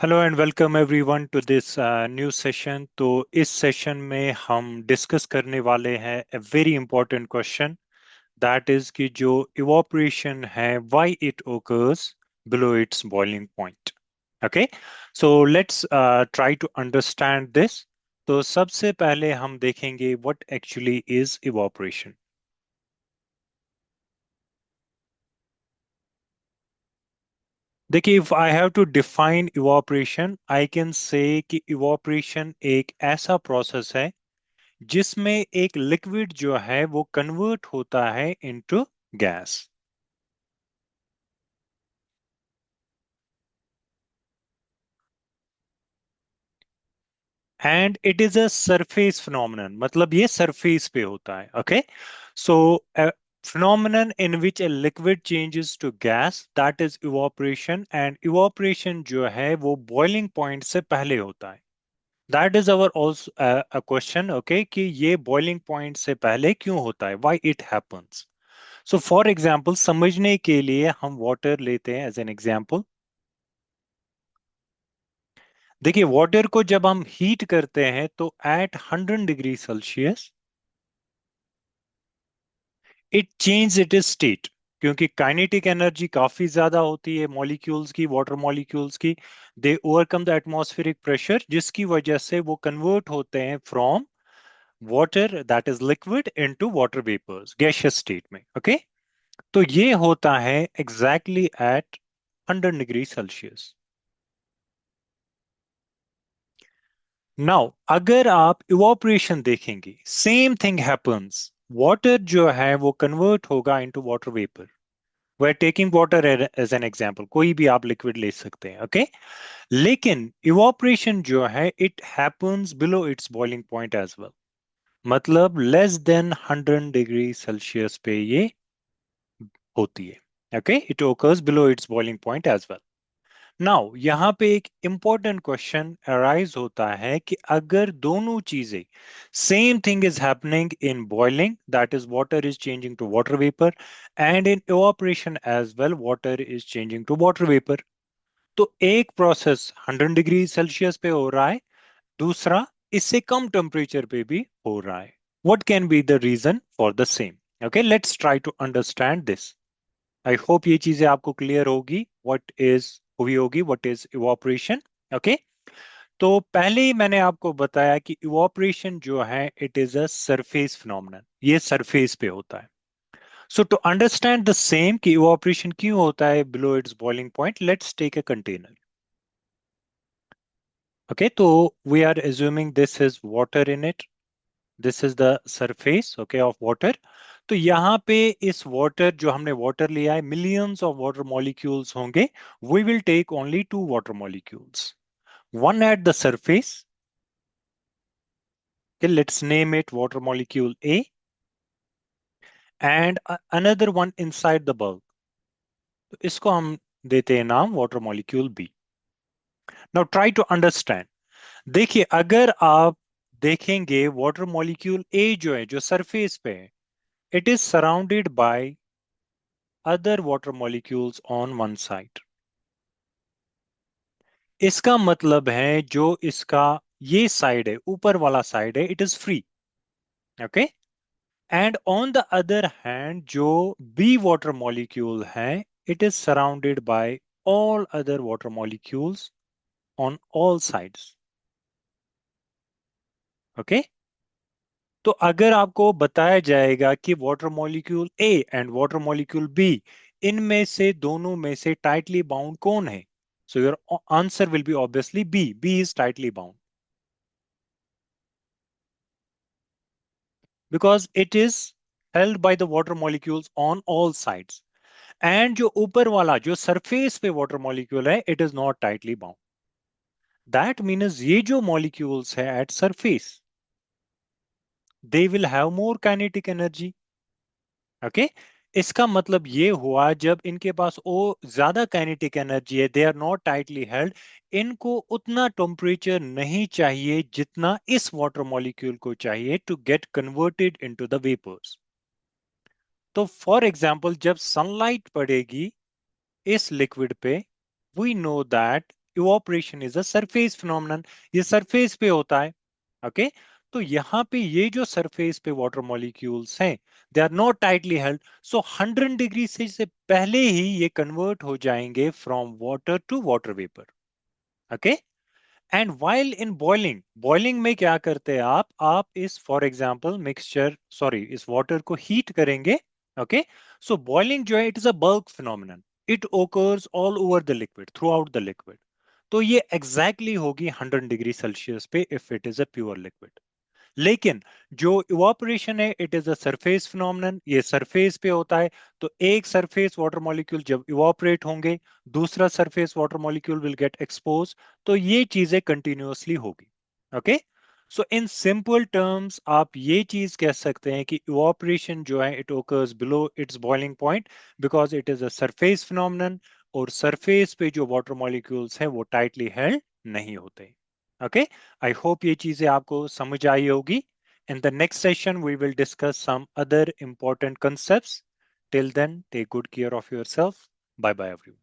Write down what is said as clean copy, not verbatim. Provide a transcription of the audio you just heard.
Hello and welcome everyone to this new session. तो इस session में हम डिस्कस करने वाले हैं a very important question, that is कि जो इवोपरेशन है why it occurs below its boiling point. Okay, so let's try to understand this. तो सबसे पहले हम देखेंगे व्हाट एक्चुअली इज इवोपरेशन। देखिए, if I have to define evaporation, I can say कि इवोपरेशन एक ऐसा प्रोसेस है जिसमें एक लिक्विड जो है वो कन्वर्ट होता है into gas. And it is a surface phenomenon, मतलब ये सरफेस पे होता है। Okay, so phenomenon in which a liquid changes to gas, that is evaporation, and evaporation जो है वो boiling point से पहले होता है। That is our also a question, okay, कि ये boiling point से पहले क्यों होता है, why it happens। So for example, समझने के लिए हम वाटर लेते हैं एज एन एग्जाम्पल। देखिए, वाटर को जब हम हीट करते हैं तो at 100 degree Celsius it change it is state, क्योंकि काइनेटिक एनर्जी काफी ज्यादा होती है मॉलिक्यूल्स की, वाटर मॉलिक्यूल्स की। They overcome the atmospheric pressure, जिसकी वजह से वो कन्वर्ट होते हैं from water that is liquid into water vapours, gaseous state में। ओके, तो ये होता है exactly at 100 degree Celsius. Now अगर आप इवोपरेशन देखेंगे, सेम थिंग हैपेंस। वाटर जो है वो कन्वर्ट होगा into water vapour. We are taking water as an example, कोई भी आप लिक्विड ले सकते हैं। ओके, लेकिन इवोपरेशन जो है it happens below its boiling point as well, मतलब लेस देन 100 डिग्री सेल्सियस पे ये होती है। Okay, it occurs below its boiling point as well. Now यहाँ पे एक इंपॉर्टेंट क्वेश्चन अराइज होता है कि अगर दोनों चीजें, same thing is happening in boiling, that is water is changing to water vapour, and in evaporation as well water is changing to water vapour, तो एक प्रोसेस 100 डिग्री सेल्सियस पे हो रहा है, दूसरा इससे कम टेम्परेचर पे भी हो रहा है। What can be the reason for the same. Okay, let's try to understand this. I hope ये चीजें आपको क्लियर होगी, व्हाट इज हुई होगी, व्हाट इज इवोपरेशन। ओके, तो पहले ही मैंने आपको बताया कि इवोपरेशन जो है it is a surface phenomenon, ये सरफेस पे होता है। So to understand the same कि इवोपरेशन क्यों होता है below its boiling point, let's take a container. Okay, तो we are assuming this is water in it, this is the surface okay of water. तो यहाँ पे इस वाटर, जो हमने वाटर लिया है, मिलियंस ऑफ वाटर मॉलिक्यूल्स होंगे। We will take only two water molecules, one at the surface. Okay, let's name it water molecule A, and another one inside the bulk. तो इसको हम देते हैं नाम water molecule B. Now try to understand. देखिए, अगर आप देखेंगे वाटर मॉलिक्यूल ए जो है, जो सरफेस पे है, it is surrounded by other water molecules on one side. इसका मतलब है जो इसका ये साइड है, ऊपर वाला साइड है, it is free. Okay, and on the other hand जो बी वाटर मॉलिक्यूल है, it is surrounded by all other water molecules on all sides. Okay, तो अगर आपको बताया जाएगा कि water molecule A and water molecule B, इनमें से दोनों में से टाइटली बाउंड कौन है, so your answer will be obviously B, B is tightly bound, because it is held by the water molecules on all sides, and जो ऊपर वाला जो सरफेस पे वाटर मॉलिक्यूल है, it is not tightly bound. That means ये जो molecules है at surface, they will have more kinetic energy. Okay, इसका मतलब ये हुआ जब इनके पास वो ज्यादा काइनेटिक एनर्जी है, they are not tightly held, इनको उतना टेम्परेचर नहीं चाहिए जितना इस वाटर मॉलिक्यूल को चाहिए to get converted into the vapours. तो फॉर एग्जाम्पल, जब सनलाइट पड़ेगी इस लिक्विड पे, we know that evaporation is a surface phenomenon, ये सरफेस पे होता है। ओके, तो यहाँ पे ये जो सरफेस पे वाटर मॉलिक्यूल्स हैं, they are not tightly held, so 100 degree से पहले ही ये कन्वर्ट हो जाएंगे from water to water vapour. Okay, and while in boiling, boiling में क्या करते हैं आप इस फॉर एग्जांपल मिक्सचर सॉरी इस वाटर को हीट करेंगे। ओके, सो बॉइलिंग जो है it is a bulk phenomenon, it occurs all over the liquid, throughout the liquid. तो ये एग्जैक्टली exactly होगी 100 डिग्री सेल्सियस पे if it is a pure liquid. लेकिन जो इवापोरेशन है it is a surface phenomenon, ये surface पे होता है। तो एक सरफेस वाटर मॉलिक्यूल जब इवापोरेट होंगे, दूसरा surface water molecule will get expose, तो ये चीजें कंटिन्यूअसली होगी। Okay, so in simple terms आप ये चीज कह सकते हैं कि इवापोरेशन जो है it occurs below its boiling point because it is a surface phenomenon, और सरफेस पे जो वाटर मॉलिक्यूल्स हैं वो टाइटली हेल्ड नहीं होते। ओके, I hope ये चीजें आपको समझ आई होगी. In the next session, we will discuss some other important concepts. Till then, take good care of yourself. Bye bye, everyone.